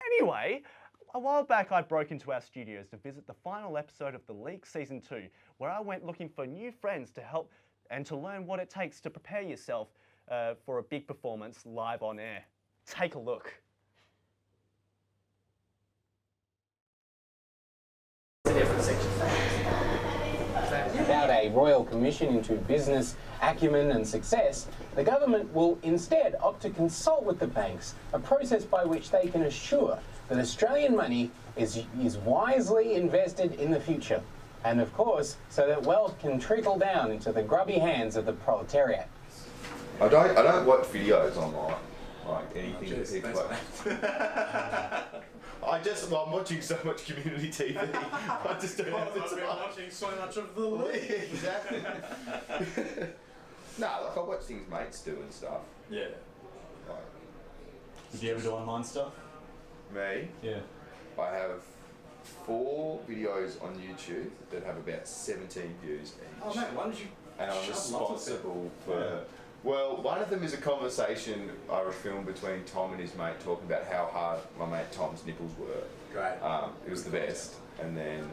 Anyway, a while back I broke into our studios to visit the final episode of The Leak Season 2, where I went looking for new friends to help and to learn what it takes to prepare yourself for a big performance live on air. Take a look. Without a royal commission into business acumen and success, the government will instead opt to consult with the banks, a process by which they can assure that Australian money is wisely invested in the future. And of course, so that wealth can trickle down into the grubby hands of the proletariat. I don't watch videos online, like anything that people I'm watching so much community TV. I just don't have the time. I've been watching so much of the league. Exactly. No, like I watch things mates do and stuff. Yeah. Like, did you ever do online stuff? Me? Yeah. I have 4 videos on YouTube that have about 17 views each. Oh mate, why did you? And I'm responsible for. Well, one of them is a conversation I filmed between Tom and his mate talking about how hard my mate Tom's nipples were. Great. It was the best. And then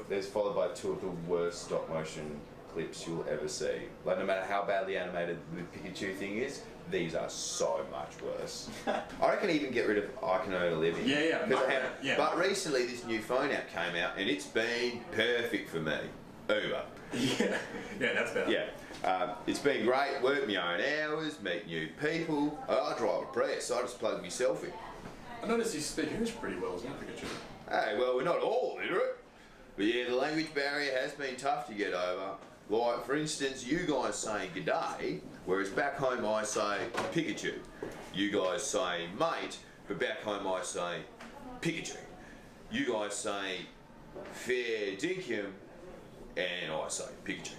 there's followed by 2 of the worst stop motion clips you'll ever see. Like no matter how badly animated the Pikachu thing is, these are so much worse. I reckon even get rid of I Can Earn a Living. Yeah. But recently this new phone app came out and it's been perfect for me. Uber. Yeah, that's better. Yeah. It's been great, work my own hours, meet new people. I drive a Prius, so I just plug myself in. I noticed you speak English pretty well, isn't it, Pikachu? Hey, well, we're not all literate. But yeah, the language barrier has been tough to get over. Like, for instance, you guys saying g'day, whereas back home I say Pikachu. You guys say mate, but back home I say Pikachu. You guys say fair dinkum, and I say Pikachu.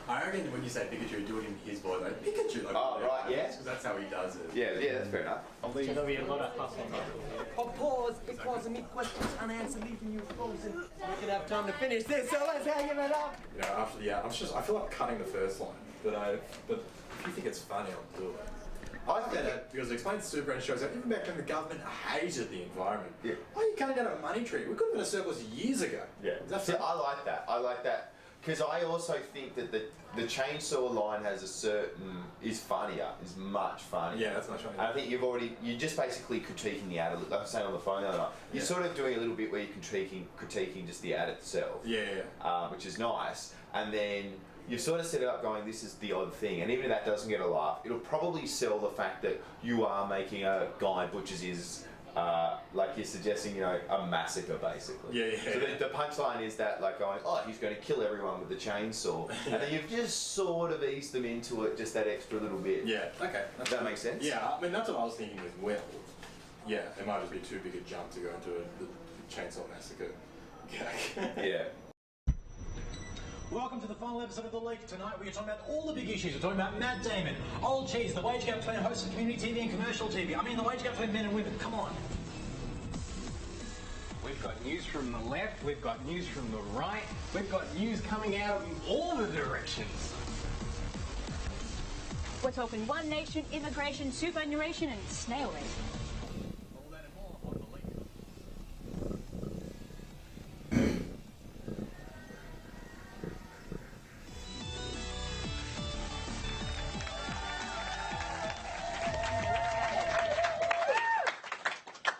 I reckon when you say Pikachu, do it in his voice, like Pikachu. Like, oh, right, yeah. Because that's how he does it. Yeah, that's fair enough. There'll be a lot of fuss on that. Pause, because of me questions unanswered, leaving you frozen. We can have time to finish this, so let's hang it up. You know, I feel like cutting the first line, but if you think it's funny, I'll do it. I think that because it explains super and shows that even back when the government hated the environment. Yeah. Oh, you cutting down a money tree? We could have been a surplus years ago. Yeah. See, I like that. I like that. Because I also think that the chainsaw line is funnier, is much funnier. Yeah, that's much funnier. And I think you're just basically critiquing the ad, like I was saying on the phone the other night. You're sort of doing a little bit where you're critiquing just the ad itself. Yeah. Which is nice. And then you've sort of set it up going, this is the odd thing. And even if that doesn't get a laugh, it'll probably sell the fact that you are making a guy butchers his... like you're suggesting, a massacre basically. Yeah. So the punchline is that, like, going, oh, he's going to kill everyone with the chainsaw, and then you've just sort of eased them into it, just that extra little bit. Yeah. Okay. Does that make sense? Yeah. I mean, that's what I was thinking as well. Yeah, it might just be too big a jump to go into the chainsaw massacre. Yeah. Welcome to the final episode of The Leak. Tonight we're talking about all the big issues. We're talking about Matt Damon, Old Cheese, the wage gap between hosts of community TV and commercial TV. I mean the wage gap between men and women. Come on. We've got news from the left, we've got news from the right, we've got news coming out in all the directions. We're talking One Nation, immigration, superannuation and snail racing. All that and more on The Leak.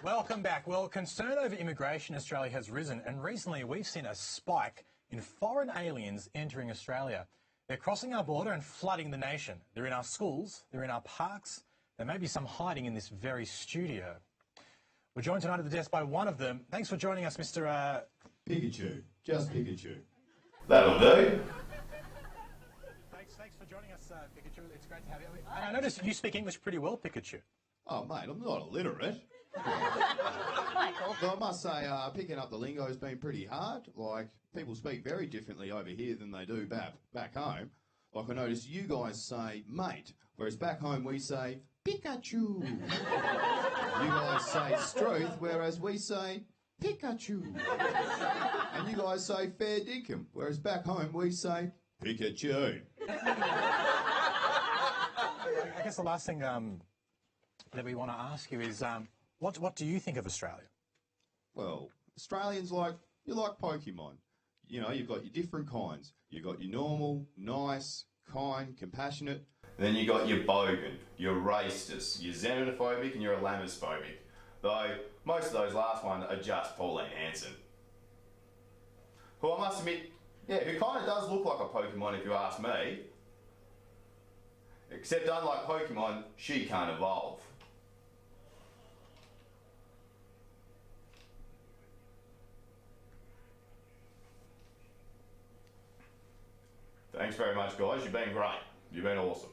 Welcome back. Well, concern over immigration in Australia has risen, and recently we've seen a spike in foreign aliens entering Australia. They're crossing our border and flooding the nation. They're in our schools, they're in our parks, there may be some hiding in this very studio. We're joined tonight at the desk by one of them. Thanks for joining us, Mr. Pikachu. Just Pikachu. That'll do. Thanks for joining us, Pikachu. It's great to have you. And I noticed you speak English pretty well, Pikachu. Oh, mate, I'm not illiterate. Michael. But I must say, picking up the lingo has been pretty hard. Like, people speak very differently over here than they do back home. Like, I noticed you guys say mate, whereas back home we say Pikachu. You guys say struth, whereas we say Pikachu. And you guys say fair dinkum, whereas back home we say Pikachu. I guess the last thing that we want to ask you is, What do you think of Australia? Well, Australians you like Pokemon. You know, you've got your different kinds. You've got your normal, nice, kind, compassionate. Then you got your bogan, your racist, your xenophobic, and your Islamophobic. Though most of those last ones are just Pauline Hanson. Who I must admit, who kind of does look like a Pokemon if you ask me. Except unlike Pokemon, she can't evolve. Thanks very much, guys. You've been great. You've been awesome.